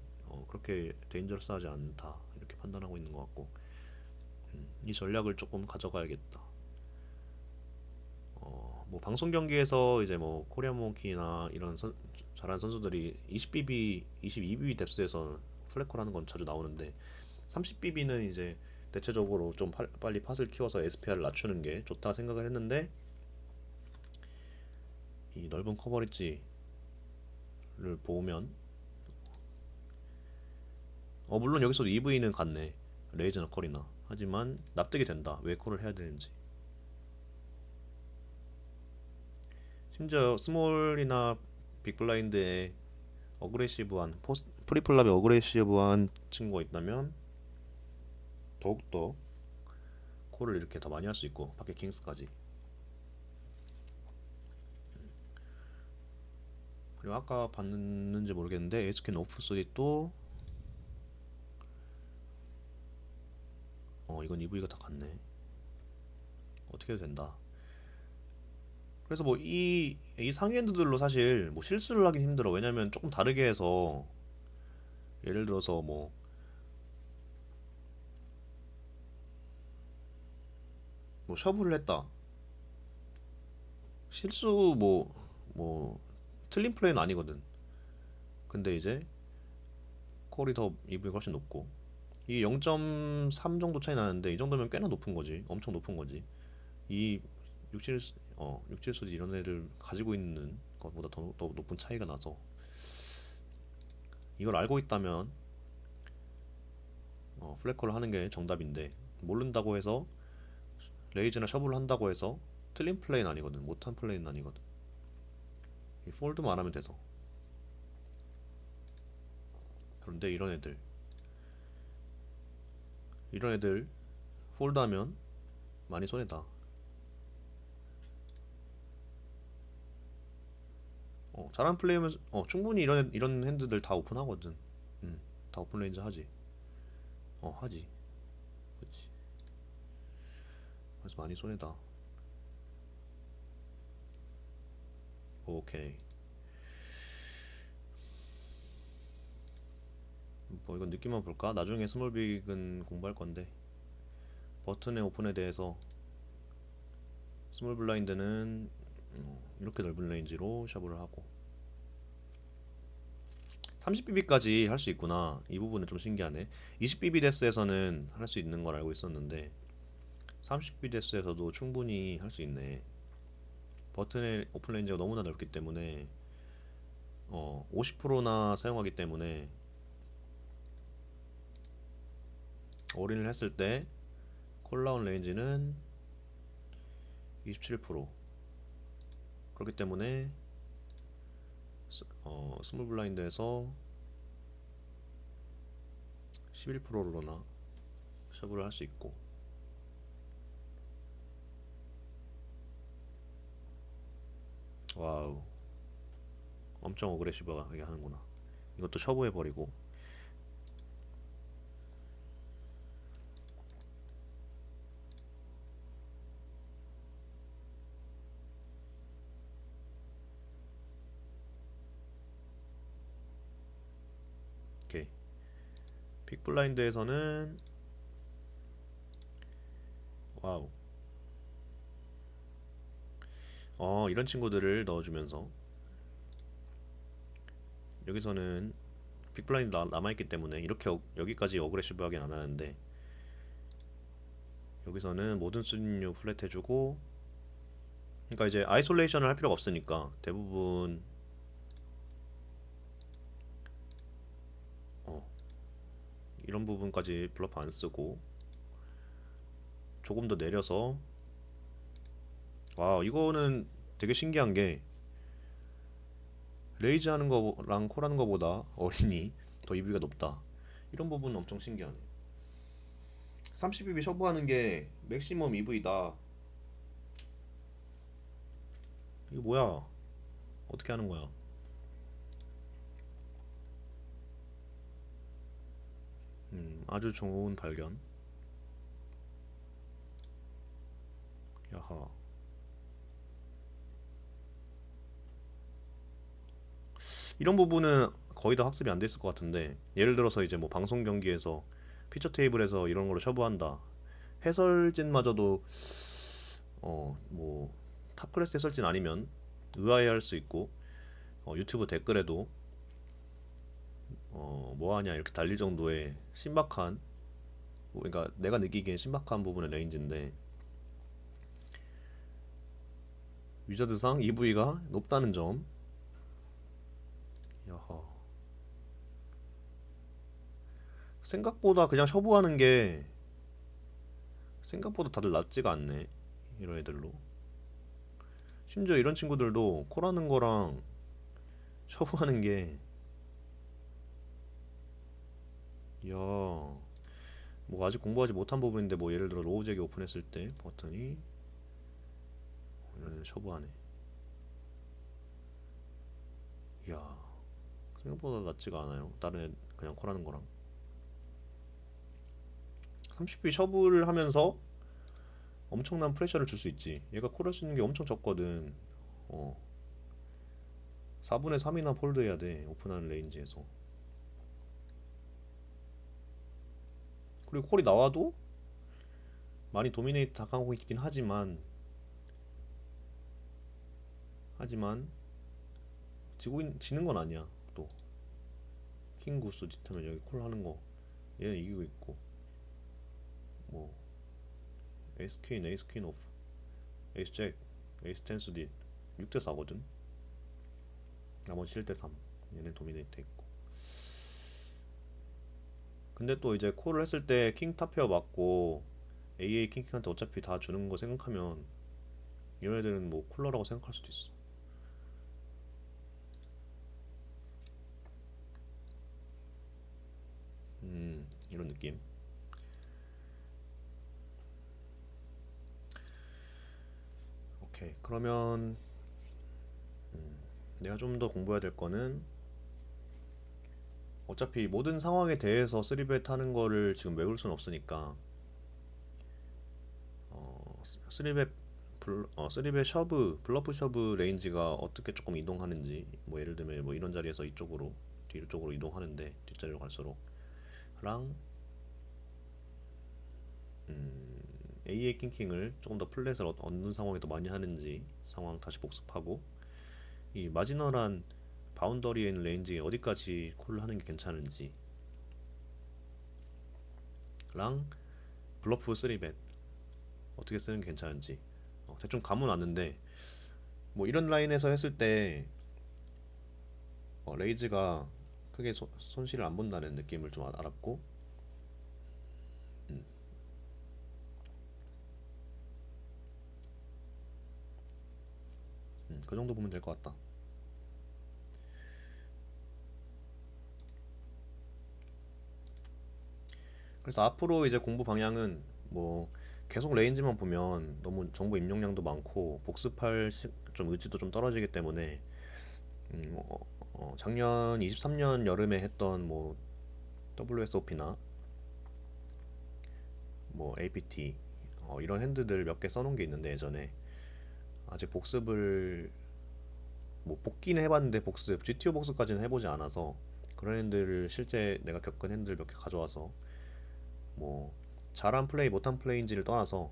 그렇게 데인저러스하지 않다 이렇게 판단하고 있는 것 같고. 이 전략을 조금 가져가야겠다. 뭐 방송 경기에서 이제 뭐 코리안 몽키나 이런 잘하는 선수들이 20BB, 22BB 뎁스에서 플래컬 하는 건 자주 나오는데 30BB는 이제 대체적으로 좀 빨리 팟을 키워서 SPR을 낮추는 게 좋다 생각을 했는데 이 넓은 커버리지를 보면 물론 여기서도 EV는 같네. 레이저나 컬이나. 하지만 납득이 된다. 왜 콜을 해야 되는지. 심지어 스몰이나 빅블라인드에 어그레시브한 프리플랍에 어그레시브한 친구가 있다면 더욱더 콜을 이렇게 더 많이 할 수 있고 밖에 킹스까지. 그리고 아까 봤는지 모르겠는데 에스킨 오프소디 또 이건 EV가 다 같네. 어떻게 해도 된다. 그래서 뭐 이 상위 핸드들로 사실 뭐 실수를 하긴 힘들어. 왜냐면 조금 다르게 해서 예를 들어서 뭐 셔브를 했다. 실수 뭐 틀린 플레이는 아니거든. 근데 이제 콜이 더 EV가 훨씬 높고 이 0.3 정도 차이 나는데 이 정도면 꽤나 높은 거지. 엄청 높은 거지. 이 67, 67수지 이런 애들 가지고 있는 것보다 더 높은 차이가 나서 이걸 알고 있다면 플랫콜을 하는 게 정답인데 모른다고 해서 레이즈나 셔블을 한다고 해서 틀린 플레이는 아니거든. 못한 플레이는 아니거든. 이 폴드만 안 하면 돼서. 그런데 이런 애들 폴드하면 많이 손해다. 잘한 플레이면 충분히 이런 핸드들 다 오픈하거든. 다 오픈 레인지 하지. 하지. 그렇지. 그래서 많이 손해다. 오케이. 뭐 이건 느낌만 볼까? 나중에 스몰빅은 공부할 건데 버튼의 오픈에 대해서 스몰 블라인드는 이렇게 넓은 레인지로 샤브를 하고 30BB까지 할 수 있구나. 이 부분은 좀 신기하네. 20BB 데스에서는 할 수 있는 걸 알고 있었는데 30BB 데스에서도 충분히 할 수 있네. 버튼의 오픈 레인지가 너무나 넓기 때문에 50%나 사용하기 때문에 올인을 했을 때 콜라운 레인지는 27%. 그렇기 때문에 스몰 블라인드에서 11%로나 셔브를 할 수 있고 와우 엄청 어그레시브하게 하는구나. 이것도 셔브해버리고 오케이. 빅블라인드에서는 와우 이런 친구들을 넣어주면서 여기서는 빅블라인드 남아있기 때문에 이렇게 여기까지 어그레시브하게 안 하는데 여기서는 모든 수준료 플랫 해주고 그러니까 이제 아이솔레이션을 할 필요가 없으니까 대부분 이런 부분까지 블러프 안 쓰고 조금 더 내려서 와 이거는 되게 신기한 게 레이즈 하는 거랑 콜 하는 거보다 어린이 더 EV가 높다. 이런 부분은 엄청 신기하네. 30BB 셔브하는 게 맥시멈 EV다. 이거 뭐야? 어떻게 하는 거야? 아주 좋은 발견. 야하. 이런 부분은 거의 다 학습이 안 돼 있을 것 같은데 예를 들어서 이제 뭐 방송 경기에서 피처 테이블에서 이런 걸로 셔브한다. 해설진마저도 뭐 탑 클래스의 설진 아니면 의아해할 수 있고 유튜브 댓글에도 뭐하냐 이렇게 달릴 정도의 신박한, 그러니까 내가 느끼기엔 신박한 부분의 레인지인데 위저드상 EV가 높다는 점. 야하. 생각보다 그냥 셔부하는 게 생각보다 다들 낫지가 않네, 이런 애들로. 심지어 이런 친구들도 콜하는 거랑 셔부하는 게, 야, 뭐 아직 공부하지 못한 부분인데 뭐 예를 들어 로우잭이 오픈했을 때 버튼이 이런 셔부하네. 야, 생각보다 낫지가 않아요, 다른 애 그냥 콜하는 거랑. 30비 셔브를 하면서 엄청난 프레셔를 줄 수 있지. 얘가 콜할 수 있는 게 엄청 적거든. 어, 4분의 3이나 폴드 해야 돼, 오픈하는 레인지에서. 그리고 콜이 나와도 많이 도미네이트 당하고 있긴 하지만 지는 건 아니야. 또 킹 구스 지트면 여기 콜 하는 거 얘는 이기고 있고, 뭐 에이스 퀸, 에이스 퀸 오프, 에이스 잭, 에이스 텐 수디 6대 4거든. 나머지 7대 3. 얘는 도미네이트 했고. 근데 또 이제 콜을 했을 때 킹 탑페어 맞고 AA 킹킹한테 어차피 다 주는 거 생각하면 이런 애들은 뭐 쿨러라고 생각할 수도 있어. 이런 느낌. 오케이, 그러면 내가 좀 더 공부해야 될 거는, 어차피 모든 상황에 대해서 3벳 하는 거를 지금 외울 수는 없으니까 3벳 3벳 셔브, 블러프 셔브 레인지가 어떻게 조금 이동하는지, 뭐 예를 들면 뭐 이런 자리에서 이쪽으로 뒤로 쪽으로 이동하는데 뒷자리로 갈수록 랑 AA 킹킹을 조금 더 플랫을 얻는 상황에 더 많이 하는지 상황 다시 복습하고, 이 마지널한 바운더리에 있는 레인지에 어디까지 콜을 하는 게 괜찮은지 랑 블러프 3벳 어떻게 쓰는 게 괜찮은지 대충 감은 왔는데, 뭐 이런 라인에서 했을 때 레이즈가 크게 손실을 안 본다는 느낌을 좀 알았고, 음, 그 정도 보면 될 것 같다. 그래서 앞으로 이제 공부 방향은 뭐 계속 레인지만 보면 너무 정보 입력량도 많고 복습할 좀 의지도 좀 떨어지기 때문에 작년 23년 여름에 했던 뭐 WSOP나 뭐 APT 이런 핸드들 몇 개 써놓은 게 있는데, 예전에 아직 복습을 뭐 복기는 해봤는데 복습 GTO 복습까지는 해보지 않아서 그런 핸들을 실제 내가 겪은 핸들 몇 개 가져와서 뭐 잘한 플레이 못한 플레이인지를 떠나서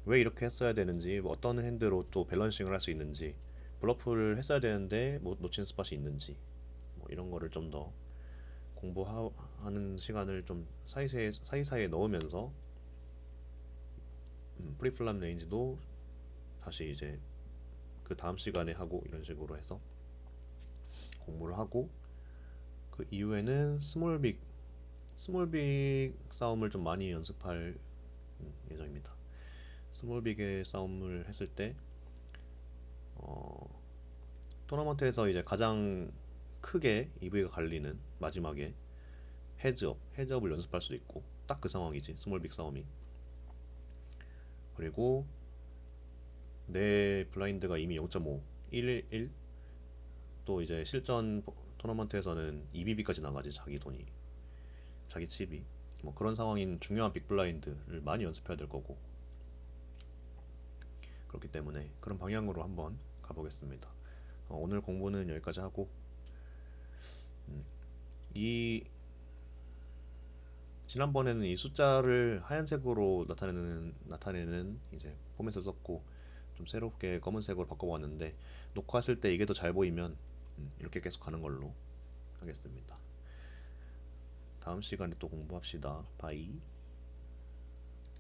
왜 이렇게 했어야 되는지, 뭐 어떤 핸드로 또 밸런싱을 할 수 있는지, 블러프를 했어야 되는데 뭐 놓친 스팟이 있는지, 뭐 이런 거를 좀 더 공부하는 시간을 좀 사이사이에 넣으면서 프리플람 레인지도 다시 이제 그 다음 시간에 하고, 이런 식으로 해서 공부를 하고, 그 이후에는 스몰빅 싸움을 좀 많이 연습할 예정입니다. 스몰빅의 싸움을 했을 때 어, 토너먼트에서 이제 가장 크게 EV가 갈리는 마지막에 헤즈업을 연습할 수도 있고, 딱 그 상황이지 스몰빅 싸움이. 그리고 내 블라인드가 이미 0.5, 1, 또 이제 실전 토너먼트에서는 EBB까지 나가지, 자기 돈이, 자기 칩이. 뭐 그런 상황인 중요한 빅 블라인드를 많이 연습해야 될 거고, 그렇기 때문에 그런 방향으로 한번 가보겠습니다. 오늘 공부는 여기까지 하고, 이 지난번에는 이 숫자를 하얀색으로 나타내는 이제 포맷을 썼고, 좀 새롭게 검은색으로 바꿔봤는데 녹화했을 때 이게 더 잘 보이면 이렇게 계속 가는 걸로 하겠습니다. 다음 시간에 또 공부합시다. 바이.